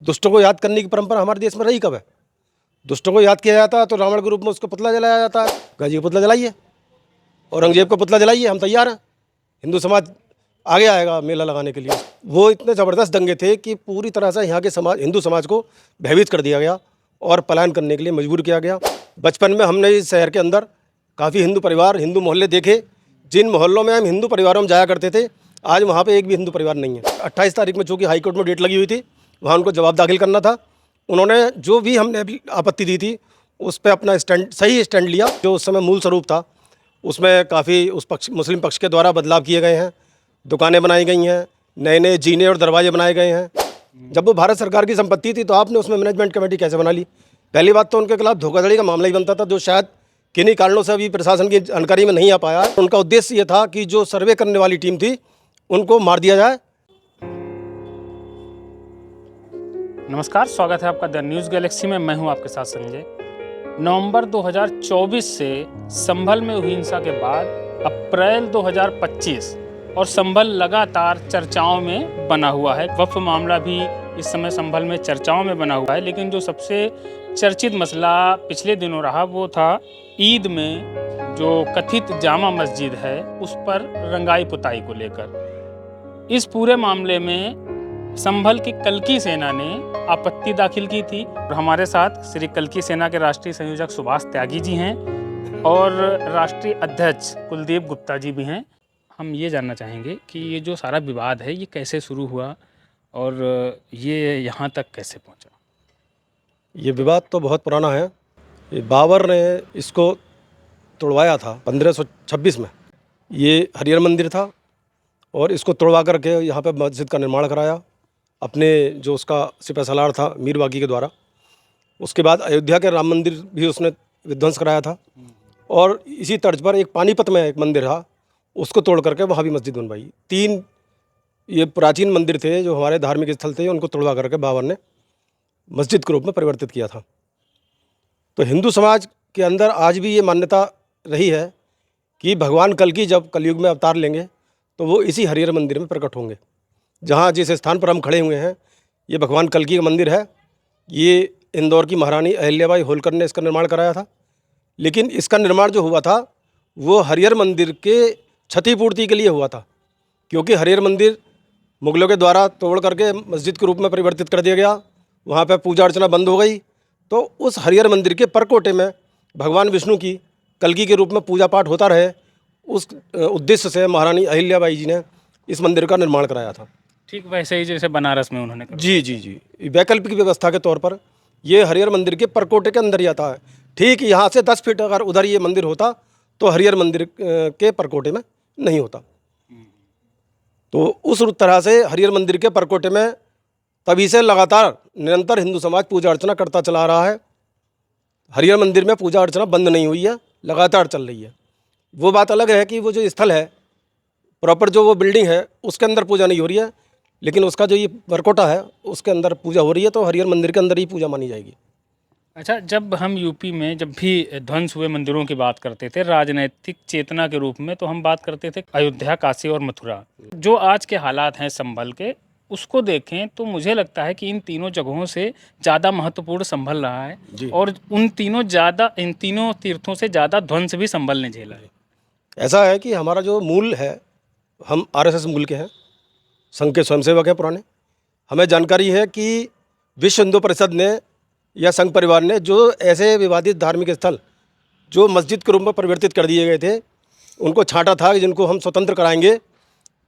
दुष्टों को याद करने की परंपरा हमारे देश में रही कब है? दुष्टों को याद किया जाता है तो रावण के रूप में उसको पुतला जलाया जाता है। गाजी का पुतला जलाइए, औरंगजेब का पुतला जलाइए, हम तैयार हैं। हिंदू समाज आगे आएगा मेला लगाने के लिए। वो इतने ज़बरदस्त दंगे थे कि पूरी तरह से यहाँ के समाज, हिंदू समाज को भयभीत कर दिया गया और पलायन करने के लिए मजबूर किया गया। बचपन में हमने इस शहर के अंदर काफ़ी हिंदू परिवार, हिंदू मोहल्ले देखे। जिन मोहल्लों में हम हिंदू परिवारों में जाया करते थे, आज वहाँ पे एक भी हिंदू परिवार नहीं है। 28 तारीख में चूँकि हाईकोर्ट में डेट लगी हुई थी, वहाँ उनको जवाब दाखिल करना था। उन्होंने जो भी हमने आपत्ति दी थी उस पर अपना स्टैंड, सही स्टैंड लिया। जो उस समय मूल स्वरूप था उसमें काफ़ी उस पक्ष, मुस्लिम पक्ष के द्वारा बदलाव किए गए हैं, दुकानें बनाई गई हैं, नए नए जीने और दरवाजे बनाए गए हैं। जब वो भारत सरकार की संपत्ति थी तो आपने उसमें मैनेजमेंट कमेटी कैसे बना ली? पहली बात तो उनके खिलाफ धोखाधड़ी का मामला ही बनता था, जो शायद किन्हीं कारणों से अभी प्रशासन की जानकारी में नहीं आ पाया। उनका उद्देश्य ये था कि जो सर्वे करने वाली टीम थी उनको मार दिया जाए। नमस्कार, स्वागत है आपका द न्यूज़ गैलेक्सी में। मैं हूं आपके साथ संजय। नवंबर 2024 से संभल में हुई हिंसा के बाद अप्रैल 2025 और संभल लगातार चर्चाओं में बना हुआ है। वक्फ मामला भी इस समय संभल में चर्चाओं में बना हुआ है, लेकिन जो सबसे चर्चित मसला पिछले दिनों रहा वो था ईद में जो कथित जामा मस्जिद है उस पर रंगाई पुताई को लेकर। इस पूरे मामले में संभल की कल्की सेना ने आपत्ति दाखिल की थी। हमारे साथ श्री कल्की सेना के राष्ट्रीय संयोजक सुभाष त्यागी जी हैं और राष्ट्रीय अध्यक्ष कुलदीप गुप्ता जी भी हैं। हम ये जानना चाहेंगे कि ये जो सारा विवाद है ये कैसे शुरू हुआ और ये यहाँ तक कैसे पहुँचा? ये विवाद तो बहुत पुराना है। ये बाबर ने इसको तोड़वाया था 1526 में। ये हरिहर मंदिर था और इसको तोड़वा करके यहाँ पे मस्जिद का निर्माण कराया अपने जो उसका सिपह सलार था मीर बाकी के द्वारा। उसके बाद अयोध्या के राम मंदिर भी उसने विध्वंस कराया था और इसी तर्ज पर एक पानीपत में एक मंदिर था, उसको तोड़ करके वहाँ भी मस्जिद बनवाई। 3 ये प्राचीन मंदिर थे जो हमारे धार्मिक स्थल थे, उनको तोड़वा करके बाबर ने मस्जिद के रूप में परिवर्तित किया था। तो हिंदू समाज के अंदर आज भी ये मान्यता रही है कि भगवान कल्की जब कलयुग में अवतार लेंगे तो वो इसी हरिहर मंदिर में प्रकट होंगे। जहाँ जिस स्थान पर हम खड़े हुए हैं ये भगवान कल्की का मंदिर है। ये इंदौर की महारानी अहिल्याबाई होलकर ने इसका निर्माण कराया था, लेकिन इसका निर्माण जो हुआ था वो हरिहर मंदिर के क्षतिपूर्ति के लिए हुआ था, क्योंकि हरिहर मंदिर मुगलों के द्वारा तोड़ करके मस्जिद के रूप में परिवर्तित कर दिया गया। वहाँ पर पूजा अर्चना बंद हो गई, तो उस हरिहर मंदिर के परकोटे में भगवान विष्णु की कल्की के रूप में पूजा पाठ होता रहे, उस उद्देश्य से महारानी अहिल्याबाई जी ने इस मंदिर का निर्माण कराया था। ठीक वैसे ही जैसे बनारस में उन्होंने जी, वैकल्पिक व्यवस्था के तौर पर ये हरिहर मंदिर के परकोटे के अंदर ही आता है। ठीक यहाँ से 10 फीट अगर उधर ये मंदिर होता तो हरिहर मंदिर के परकोटे में नहीं होता। तो उस तरह से हरिहर मंदिर के परकोटे में तभी से लगातार निरंतर हिंदू समाज पूजा अर्चना करता चला रहा है। हरिहर मंदिर में पूजा अर्चना बंद नहीं हुई है, लगातार चल रही है। वो बात अलग है कि वो जो स्थल है प्रॉपर, जो वो बिल्डिंग है उसके अंदर पूजा नहीं हो रही है, लेकिन उसका जो ये परकोटा है उसके अंदर पूजा हो रही है, तो हरिहर मंदिर के अंदर ही पूजा मानी जाएगी। अच्छा, जब हम यूपी में जब भी ध्वंस हुए मंदिरों की बात करते थे राजनैतिक चेतना के रूप में, तो हम बात करते थे अयोध्या, काशी और मथुरा। जो आज के हालात हैं संभल के, उसको देखें तो मुझे लगता है कि इन तीनों जगहों से ज़्यादा महत्वपूर्ण संभल रहा है और इन तीनों तीर्थों से ज़्यादा ध्वंस भी संभल ने झेला है। ऐसा है कि हमारा जो मूल है, हम RSS मूल के हैं, संघ के स्वयंसेवक हैं पुराने। हमें जानकारी है कि विश्व हिंदू परिषद ने या संघ परिवार ने जो ऐसे विवादित धार्मिक स्थल जो मस्जिद के रूप में परिवर्तित कर दिए गए थे उनको छांटा था कि जिनको हम स्वतंत्र कराएंगे,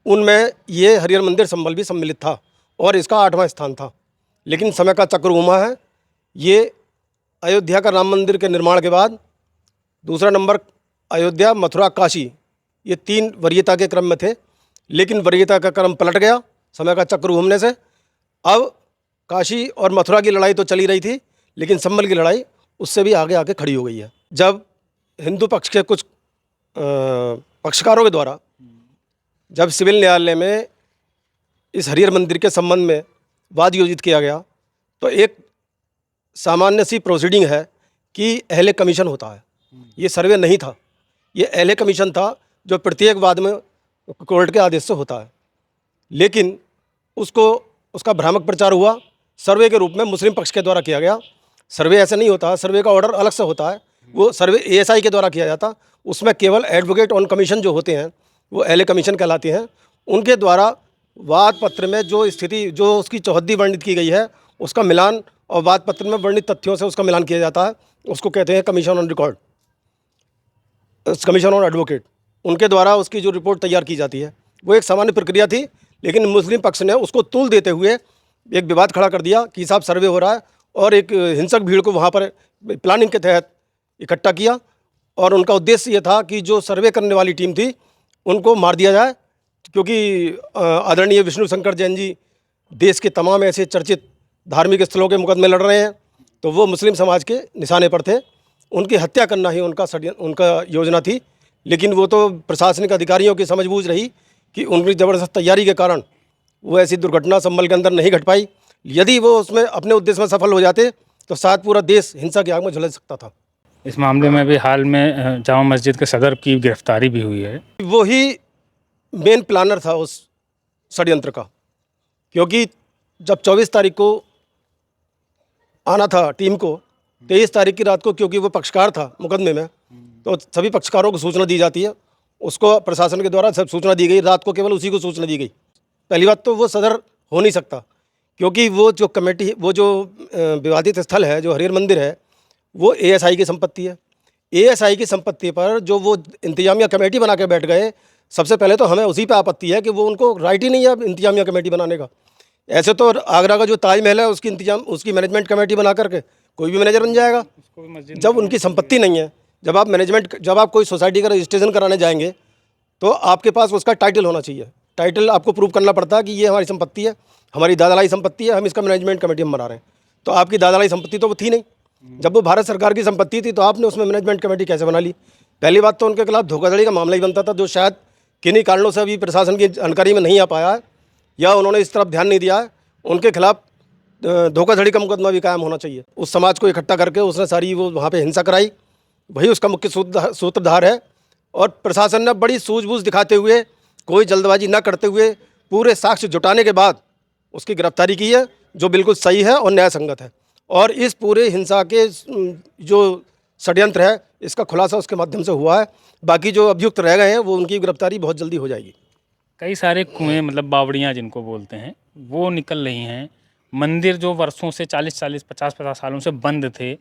उनमें ये हरिहर मंदिर संभल भी सम्मिलित था और इसका 8वां स्थान था। लेकिन समय का चक्र घूमा है। ये अयोध्या का राम मंदिर के निर्माण के बाद दूसरा नंबर अयोध्या, मथुरा, काशी, ये 3 वरीयता के क्रम में थे, लेकिन वरीयता का क्रम पलट गया समय का चक्र घूमने से। अब काशी और मथुरा की लड़ाई तो चली रही थी, लेकिन संभल की लड़ाई उससे भी आगे आके खड़ी हो गई है। जब हिंदू पक्ष के कुछ पक्षकारों के द्वारा जब सिविल न्यायालय में इस हरिहर मंदिर के संबंध में वाद योजित किया गया, तो एक सामान्य सी प्रोसीडिंग है कि अहले कमीशन होता है। ये सर्वे नहीं था, ये अहले कमीशन था जो प्रत्येक वाद में कोर्ट के आदेश से होता है। लेकिन उसका भ्रामक प्रचार हुआ, सर्वे के रूप में मुस्लिम पक्ष के द्वारा किया गया। सर्वे ऐसे नहीं होता, सर्वे का ऑर्डर अलग से होता है, वो सर्वे एएसआई के द्वारा किया जाता। उसमें केवल एडवोकेट ऑन कमीशन जो होते हैं, वो एलए कमीशन कहलाते हैं, उनके द्वारा वाद पत्र में जो स्थिति, जो उसकी चौहद्दी वर्णित की गई है, उसका मिलान और वाद पत्र में वर्णित तथ्यों से उसका मिलान किया जाता है। उसको कहते हैं commission on record, commission on advocate. उनके द्वारा उसकी जो रिपोर्ट तैयार की जाती है, वो एक सामान्य प्रक्रिया थी। लेकिन मुस्लिम पक्ष ने उसको तूल देते हुए एक विवाद खड़ा कर दिया कि साहब सर्वे हो रहा है, और एक हिंसक भीड़ को वहाँ पर प्लानिंग के तहत इकट्ठा किया, और उनका उद्देश्य ये था कि जो सर्वे करने वाली टीम थी उनको मार दिया जाए, क्योंकि आदरणीय विष्णु शंकर जैन जी देश के तमाम ऐसे चर्चित धार्मिक स्थलों के मुकदमे लड़ रहे हैं, तो वो मुस्लिम समाज के निशाने पर थे। उनकी हत्या करना ही उनका योजना थी। लेकिन वो तो प्रशासनिक अधिकारियों की समझबूझ रही कि उनकी ज़बरदस्त तैयारी के कारण वो ऐसी दुर्घटना संभल के अंदर नहीं घट पाई। यदि वो उसमें अपने उद्देश्य में सफल हो जाते तो शायद पूरा देश हिंसा की आग में झुलस सकता था। इस मामले में भी हाल में जामा मस्जिद के सदर की गिरफ्तारी भी हुई है। वो ही मेन प्लानर था उस षड्यंत्र का, क्योंकि जब 24 तारीख को आना था टीम को, 23 तारीख की रात को, क्योंकि वो पक्षकार था मुकदमे में, तो सभी पक्षकारों को सूचना दी जाती है। उसको प्रशासन के द्वारा सब सूचना दी गई, रात को केवल उसी को सूचना दी गई। पहली बात तो वो सदर हो नहीं सकता, क्योंकि वो जो कमेटी, वो जो विवादित स्थल है, जो हरिहर मंदिर है, वो एएसआई की संपत्ति है। एएसआई की संपत्ति पर जो वो इंतजामिया कमेटी बना के बैठ गए, सबसे पहले तो हमें उसी पे आपत्ति है कि वो उनको राइट ही नहीं है इंतजामिया कमेटी बनाने का। ऐसे तो आगरा का जो ताजमहल है उसकी मैनेजमेंट कमेटी बना करके कोई भी मैनेजर बन जाएगा। जब उनकी संपत्ति नहीं है, जब आप कोई सोसाइटी का रजिस्ट्रेशन कराने जाएंगे तो आपके पास उसका टाइटल होना चाहिए। टाइटल आपको प्रूव करना पड़ता है कि ये हमारी संपत्ति है, हमारी दादालाई संपत्ति है, हम इसका मैनेजमेंट कमेटी में बना रहे हैं। तो आपकी दादालाई संपत्ति तो वो थी नहीं। जब वो भारत सरकार की संपत्ति थी तो आपने उसमें मैनेजमेंट कमेटी कैसे बना ली? पहली बात तो उनके खिलाफ धोखाधड़ी का मामला ही बनता था, जो शायद किन्हीं कारणों से अभी प्रशासन की जानकारी में नहीं आ पाया है, या उन्होंने इस तरफ ध्यान नहीं दिया है। उनके खिलाफ धोखाधड़ी का मुकदमा भी कायम होना चाहिए। उस समाज को इकट्ठा करके उसने सारी वो वहाँ पे हिंसा कराई, वही उसका मुख्य सूत्रधार है। और प्रशासन ने बड़ी सूझबूझ दिखाते हुए, कोई जल्दबाजी न करते हुए, पूरे साक्ष्य जुटाने के बाद उसकी गिरफ्तारी की है, जो बिल्कुल सही है और न्याय संगत है। और इस पूरे हिंसा के जो षड्यंत्र है, इसका खुलासा उसके माध्यम से हुआ है। बाकी जो अभियुक्त रह गए हैं, वो उनकी गिरफ्तारी बहुत जल्दी हो जाएगी। कई सारे कुएं, मतलब बावड़ियाँ जिनको बोलते हैं, वो निकल रही हैं। मंदिर जो वर्षों से 40-40, 50-50 सालों से बंद थे,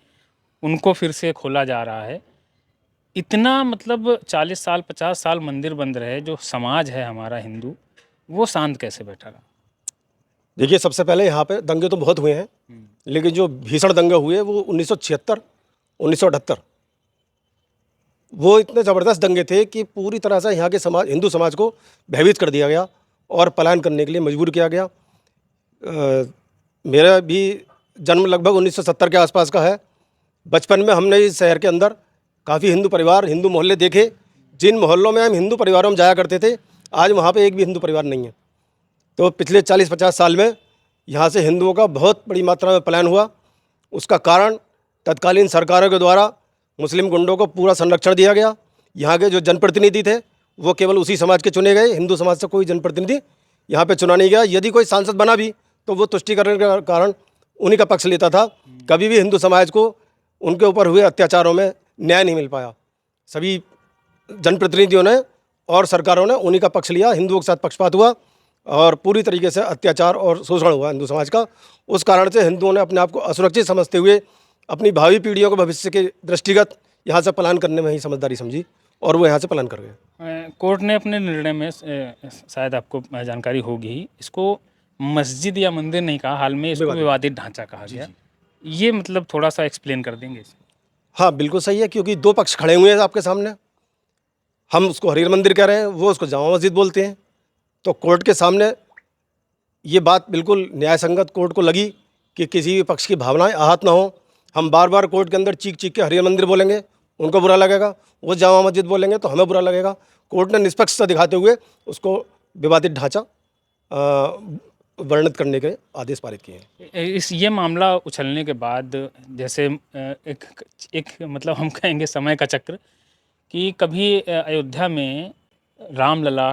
उनको फिर से खोला जा रहा है। इतना मतलब 40 साल 50 साल मंदिर बंद रहे, जो समाज है हमारा हिंदू, वो शांत कैसे बैठा रहा? देखिए, सबसे पहले यहाँ पे दंगे तो बहुत हुए हैं, लेकिन जो भीषण दंगे हुए वो 1976, 1978, वो इतने ज़बरदस्त दंगे थे कि पूरी तरह से यहाँ के हिंदू समाज को भयभीत कर दिया गया और पलायन करने के लिए मजबूर किया गया। मेरा भी जन्म लगभग 1970 के आसपास का है। बचपन में हमने इस शहर के अंदर काफ़ी हिंदू परिवार, हिंदू मोहल्ले देखे। जिन मोहल्लों में हम हिंदू परिवारों में जाया करते थे, आज वहाँ पे एक भी हिंदू परिवार नहीं है। तो पिछले 40-50 साल में यहाँ से हिंदुओं का बहुत बड़ी मात्रा में पलायन हुआ। उसका कारण तत्कालीन सरकारों के द्वारा मुस्लिम गुंडों को पूरा संरक्षण दिया गया। यहाँ के जो जनप्रतिनिधि थे वो केवल उसी समाज के चुने गए, हिंदू समाज से कोई जनप्रतिनिधि यहाँ पे चुना नहीं गया। यदि कोई सांसद बना भी तो वो तुष्टिकरण के कारण उन्हीं का पक्ष लेता था। कभी भी हिंदू समाज को उनके ऊपर हुए अत्याचारों में न्याय नहीं मिल पाया। सभी जनप्रतिनिधियों ने और सरकारों ने उन्हीं का पक्ष लिया, हिंदुओं के साथ पक्षपात हुआ और पूरी तरीके से अत्याचार और शोषण हुआ हिंदू समाज का। उस कारण से हिंदुओं ने अपने आप को असुरक्षित समझते हुए अपनी भावी पीढ़ियों को भविष्य के दृष्टिगत यहाँ से पलायन करने में ही समझदारी समझी और वो यहाँ से पलायन कर गए। कोर्ट ने अपने निर्णय में, शायद आपको जानकारी होगी, इसको मस्जिद या मंदिर नहीं कहा, हाल में इसको विवादित ढांचा कहा गया। ये मतलब थोड़ा सा एक्सप्लेन कर देंगे? हाँ, बिल्कुल सही है, क्योंकि दो पक्ष खड़े हुए हैं आपके सामने। हम उसको हरिहर मंदिर कह रहे हैं, वो उसको जामा मस्जिद बोलते हैं। तो कोर्ट के सामने ये बात बिल्कुल न्याय संगत कोर्ट को लगी कि किसी भी पक्ष की भावनाएं आहत ना हो। हम बार बार कोर्ट के अंदर चीख चीख के हरिहर मंदिर बोलेंगे, उनको बुरा लगेगा, वो जामा मस्जिद बोलेंगे तो हमें बुरा लगेगा। कोर्ट ने निष्पक्षता दिखाते हुए उसको विवादित ढांचा वर्णित करने के आदेश पारित किए हैं। ये मामला उछलने के बाद जैसे एक मतलब हम कहेंगे समय का चक्र, कि कभी अयोध्या में रामलला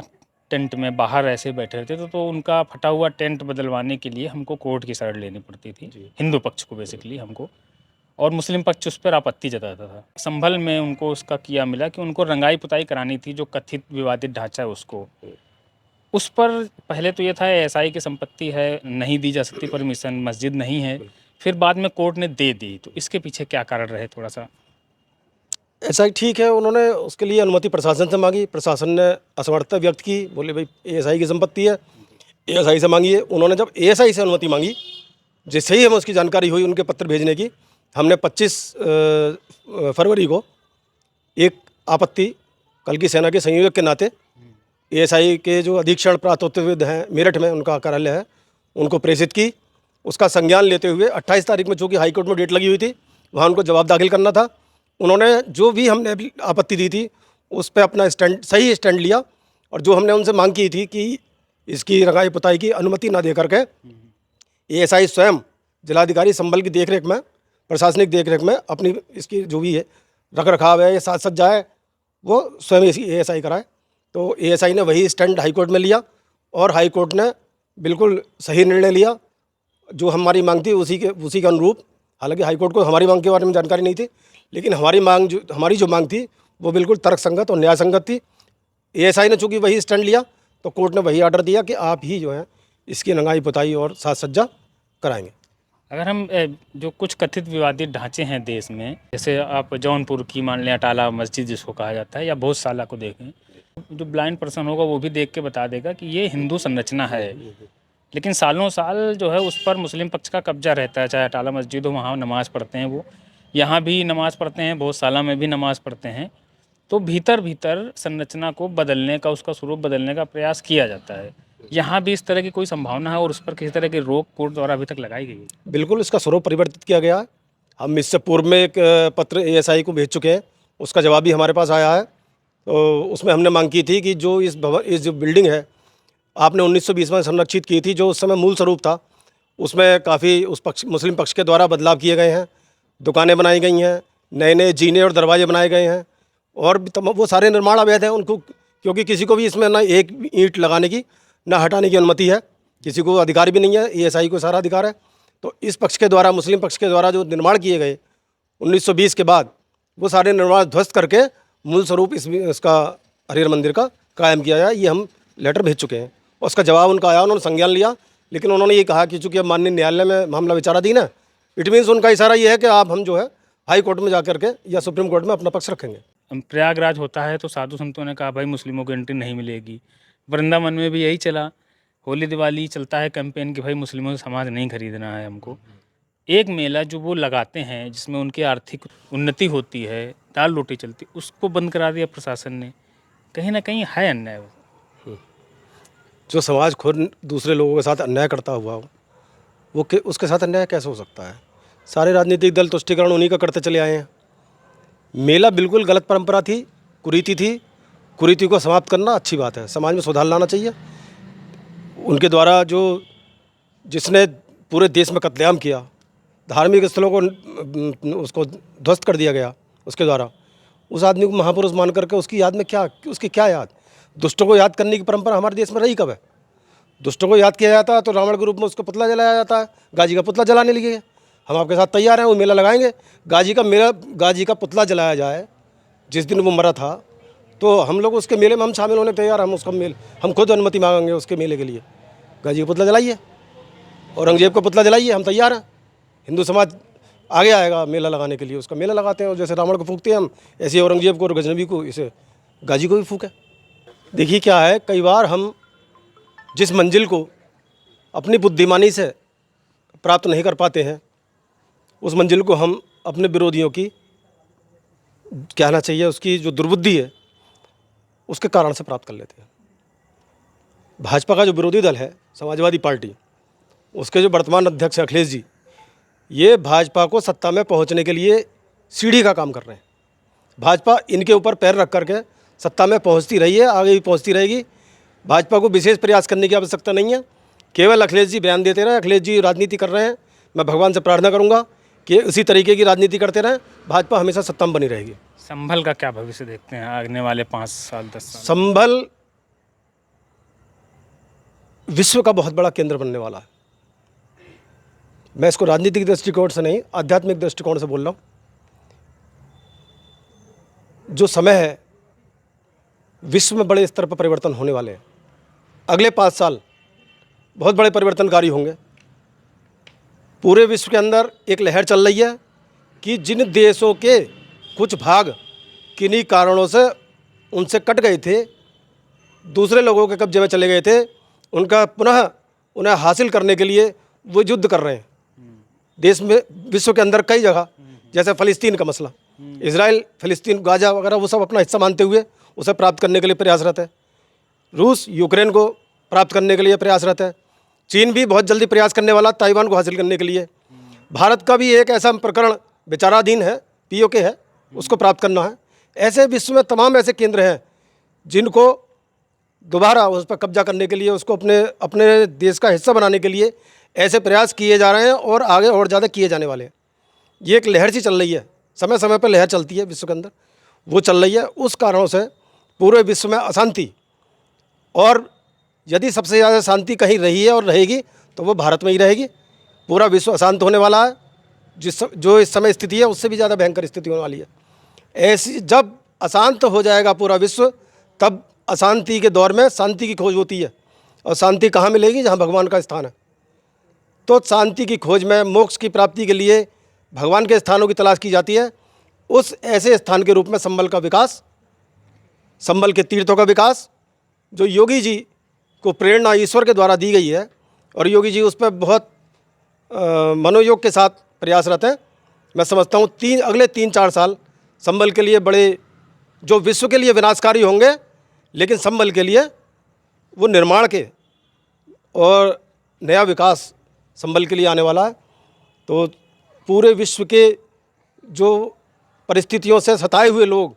टेंट में बाहर ऐसे बैठे रहते थे, तो उनका फटा हुआ टेंट बदलवाने के लिए हमको कोर्ट की साइड लेनी पड़ती थी, हिंदू पक्ष को बेसिकली हमको, और मुस्लिम पक्ष उस पर आपत्ति जताता था। संभल में उनको उसका किया मिला कि उनको रंगाई पुताई करानी थी, जो कथित विवादित ढांचा है उसको। उस पर पहले तो ये था एएसआई की संपत्ति है, नहीं दी जा सकती परमिशन, मस्जिद नहीं है, फिर बाद में कोर्ट ने दे दी। तो इसके पीछे क्या कारण रहे, थोड़ा सा? ऐसा ही ठीक है, उन्होंने उसके लिए अनुमति प्रशासन से मांगी, प्रशासन ने असमर्थता व्यक्त की, बोले भाई एएसआई की संपत्ति है, एएसआई से मांगिए। उन्होंने जब एएसआई से अनुमति मांगी, जिससे ही हमें उसकी जानकारी हुई उनके पत्र भेजने की, हमने 25 फरवरी को एक आपत्ति कल की सेना के संयोजक के नाते एएसआई के जो अधीक्षण प्रातोत्तरविद हैं मेरठ में, उनका कार्यालय है, उनको प्रेषित की। उसका संज्ञान लेते हुए 28 तारीख में, चूँकि हाईकोर्ट में डेट लगी हुई थी, वहाँ उनको जवाब दाखिल करना था। उन्होंने जो भी हमने अभी आपत्ति दी थी उस पर अपना स्टैंड, सही स्टैंड लिया, और जो हमने उनसे मांग की थी कि इसकी रंगाई पुताई की अनुमति ना दे करके एएसआई स्वयं जिलाधिकारी संभल की देखरेख में, प्रशासनिक देखरेख में अपनी इसकी जो भी है रख रखाव है या साज सज्जा है वो स्वयं इसकी एएसआई कराए। तो एएसआई ने वही स्टैंड हाईकोर्ट में लिया, और हाईकोर्ट ने बिल्कुल सही निर्णय लिया। जो हमारी मांग थी उसी के अनुरूप, हालांकि हाईकोर्ट को हमारी मांग के बारे में जानकारी नहीं थी, लेकिन हमारी जो मांग थी वो बिल्कुल तर्कसंगत और न्यायसंगत थी। एएसआई ने चूँकि वही स्टैंड लिया, तो कोर्ट ने वही आर्डर दिया कि आप ही जो है इसकी रंगाई पुताई और साज सज्जा कराएंगे। अगर हम जो कुछ कथित विवादित ढांचे हैं देश में, जैसे आप जौनपुर की मान लें अटाला मस्जिद जिसको कहा जाता है, या भोजशाला को देखें, जो ब्लाइंड पर्सन होगा वो भी देख के बता देगा कि ये हिंदू संरचना है, लेकिन सालों साल जो है उस पर मुस्लिम पक्ष का कब्जा रहता है। चाहे अटाला मस्जिद हो, वहाँ नमाज़ पढ़ते हैं, वो यहाँ भी नमाज़ पढ़ते हैं, भोजशाला में भी नमाज़ पढ़ते हैं। तो भीतर भीतर संरचना को बदलने का, उसका स्वरूप बदलने का प्रयास किया जाता है। यहाँ भी इस तरह की कोई संभावना है और उस पर किसी तरह की रोक कोर्ट द्वारा अभी तक लगाई गई है? बिल्कुल, इसका स्वरूप परिवर्तित किया गया है। हम इससे पूर्व में एक पत्र एएसआई को भेज चुके हैं, उसका जवाब भी हमारे पास आया है। तो उसमें हमने मांग की थी कि जो इस जो बिल्डिंग है आपने 1920 में संरक्षित की थी, जो उस समय मूल स्वरूप था, उसमें काफ़ी मुस्लिम पक्ष के द्वारा बदलाव किए गए हैं, दुकानें बनाई गई हैं, नए नए जीने और दरवाजे बनाए गए हैं, और वो सारे निर्माण अवैध हैं। उनको, क्योंकि किसी को भी इसमें ना एक ईंट लगाने की ना हटाने की अनुमति है, किसी को अधिकार भी नहीं है, एएसआई को सारा अधिकार है। तो इस पक्ष के द्वारा, मुस्लिम पक्ष के द्वारा जो निर्माण किए गए 1920 के बाद, वो सारे निर्माण ध्वस्त करके मूल स्वरूप इसका हरिहर मंदिर का कायम किया जाए। ये हम लेटर भेज चुके हैं, और उसका जवाब उनका आया, उन्होंने संज्ञान लिया, लेकिन उन्होंने ये कहा कि चूँकि अब माननीय न्यायालय में मामला विचाराधीन है, इट मीन्स उनका इशारा ये है कि आप हम जो है हाई कोर्ट में जा करके या सुप्रीम कोर्ट में अपना पक्ष रखेंगे। प्रयागराज होता है तो साधु संतों ने कहा भाई मुस्लिमों को एंट्री नहीं मिलेगी। वृंदावन में भी यही चला, होली दिवाली चलता है कैंपेन कि भाई मुस्लिमों से समाज नहीं खरीदना है हमको। एक मेला जो वो लगाते हैं जिसमें उनकी आर्थिक उन्नति होती है, दाल रोटी चलती, उसको बंद करा दिया प्रशासन ने। कहीं ना कहीं है अन्याय। जो समाज खुद दूसरे लोगों के साथ अन्याय करता हुआ हो, वो उसके साथ अन्याय कैसे हो सकता है? सारे राजनीतिक दल तुष्टिकरण उन्हीं का करते चले आए हैं। मेला बिल्कुल गलत परंपरा थी, कुरीति थी। कुरीति को समाप्त करना अच्छी बात है, समाज में सुधार लाना चाहिए। उनके द्वारा जो जिसने पूरे देश में कत्लेआम किया, धार्मिक स्थलों को उसको ध्वस्त कर दिया गया उसके द्वारा, उस आदमी को महापुरुष मान करके उसकी याद में उसकी क्या याद? दुष्टों को याद करने की परंपरा हमारे देश में रही कब है? दुष्टों को याद किया जाता है तो रावण के रूप में उसको पुतला जलाया जाता है, गाजी का पुतला जलाने लगे। हम आपके साथ तैयार हैं, वो मेला लगाएंगे, गाजी का पुतला जलाया जाए जिस दिन वो मरा था, तो हम लोग उसके मेले में हम शामिल होने तैयार। हम खुद अनुमति मांगेंगे उसके मेले के लिए। गाजी का पुतला जलाइए, औरंगजेब का पुतला जलाइए, हम तैयार हैं। हिंदू समाज आगे आएगा मेला लगाने के लिए, उसका मेला लगाते हैं। और जैसे रावण को फूकते हैं हम, ऐसे औरंगजेब को और गजनबी को, इसे गाजी को भी फूकें। देखिए क्या है, कई बार हम जिस मंजिल को अपनी बुद्धिमानी से प्राप्त नहीं कर पाते हैं, उस मंजिल को हम अपने विरोधियों की, कहना चाहिए उसकी जो दुर्बुद्धि है, उसके कारण से प्राप्त कर लेते हैं। भाजपा का जो विरोधी दल है समाजवादी पार्टी, उसके जो वर्तमान अध्यक्ष अखिलेश जी, ये भाजपा को सत्ता में पहुंचने के लिए सीढ़ी का काम कर रहे हैं। भाजपा इनके ऊपर पैर रख करके सत्ता में पहुंचती रही है, आगे भी पहुंचती रहेगी। भाजपा को विशेष प्रयास करने की आवश्यकता नहीं है। केवल अखिलेश जी बयान देते रहे, अखिलेश जी राजनीति कर रहे हैं। मैं भगवान से प्रार्थना करूंगा कि इसी तरीके की राजनीति करते रहें, भाजपा हमेशा सत्ता में बनी रहेगी। संभल का क्या भविष्य देखते हैं आने वाले 5 साल 10 साल? संभल विश्व का बहुत बड़ा केंद्र बनने वाला है। मैं इसको राजनीतिक दृष्टिकोण से नहीं, आध्यात्मिक दृष्टिकोण से बोल रहा हूँ। जो समय है, विश्व में बड़े स्तर पर परिवर्तन होने वाले हैं। अगले 5 साल बहुत बड़े परिवर्तनकारी होंगे। पूरे विश्व के अंदर एक लहर चल रही है कि जिन देशों के कुछ भाग किन्हीं कारणों से उनसे कट गए थे, दूसरे लोगों के कब्जे में चले गए थे, उनका पुनः उन्हें हासिल करने के लिए वो युद्ध कर रहे हैं। देश में, विश्व के अंदर कई जगह, जैसे फ़लस्तीन का मसला, इजराइल, फ़लस्तीन, गाजा वगैरह, वो सब अपना हिस्सा मानते हुए उसे प्राप्त करने के लिए प्रयासरत है। रूस यूक्रेन को प्राप्त करने के लिए प्रयासरत है। चीन भी बहुत जल्दी प्रयास करने वाला ताइवान को हासिल करने के लिए। भारत का भी एक ऐसा प्रकरण विचाराधीन है, POK है, उसको प्राप्त करना है। ऐसे विश्व में तमाम ऐसे केंद्र हैं जिनको दोबारा उस पर कब्जा करने के लिए, उसको अपने अपने देश का हिस्सा बनाने के लिए ऐसे प्रयास किए जा रहे हैं और आगे और ज़्यादा किए जाने वाले हैं। ये एक लहर सी चल रही है, समय समय पर लहर चलती है विश्व के अंदर, वो चल रही है। उस कारणों से पूरे विश्व में अशांति, और यदि सबसे ज़्यादा शांति कहीं रही है और रहेगी तो वो भारत में ही रहेगी। पूरा विश्व अशांत होने वाला है। जो इस समय स्थिति है उससे भी ज़्यादा भयंकर स्थिति होने वाली है। ऐसी जब अशांत हो जाएगा पूरा विश्व, तब अशांति के दौर में शांति की खोज होती है। और शांति कहाँ मिलेगी? जहाँ भगवान का स्थान है। तो शांति की खोज में, मोक्ष की प्राप्ति के लिए भगवान के स्थानों की तलाश की जाती है। उस ऐसे स्थान के रूप में संबल का विकास, संबल के तीर्थों का विकास, जो योगी जी को प्रेरणा ईश्वर के द्वारा दी गई है, और योगी जी उस पर बहुत मनोयोग के साथ प्रयासरत हैं। मैं समझता हूँ अगले 3-4 साल संबल के लिए बड़े, जो विश्व के लिए विनाशकारी होंगे, लेकिन संबल के लिए वो निर्माण के और नया विकास संबल के लिए आने वाला है। तो पूरे विश्व के जो परिस्थितियों से सताए हुए लोग,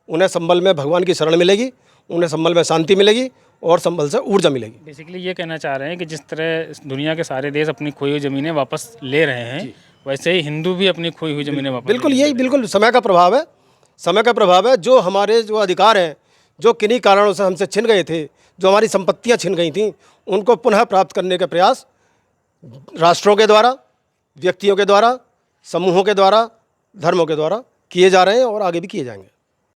उन्हें संबल में भगवान की शरण मिलेगी, उन्हें संबल में शांति मिलेगी और संबल से ऊर्जा मिलेगी। बेसिकली ये कहना चाह रहे हैं कि जिस तरह दुनिया के सारे देश अपनी खोई हुई ज़मीनें वापस ले रहे हैं, वैसे ही हिंदू भी अपनी खोई हुई ज़मीनें वापस। बिल्कुल, यही बिल्कुल समय का प्रभाव है। समय का प्रभाव है। जो हमारे जो अधिकार हैं, जो किन्हीं कारणों से हमसे छिन गए थे, जो हमारी संपत्तियां छिन गई थीं, उनको पुनः प्राप्त करने के प्रयास राष्ट्रों के द्वारा, व्यक्तियों के द्वारा, समूहों के द्वारा, धर्मों के द्वारा किए जा रहे हैं और आगे भी किए जाएंगे।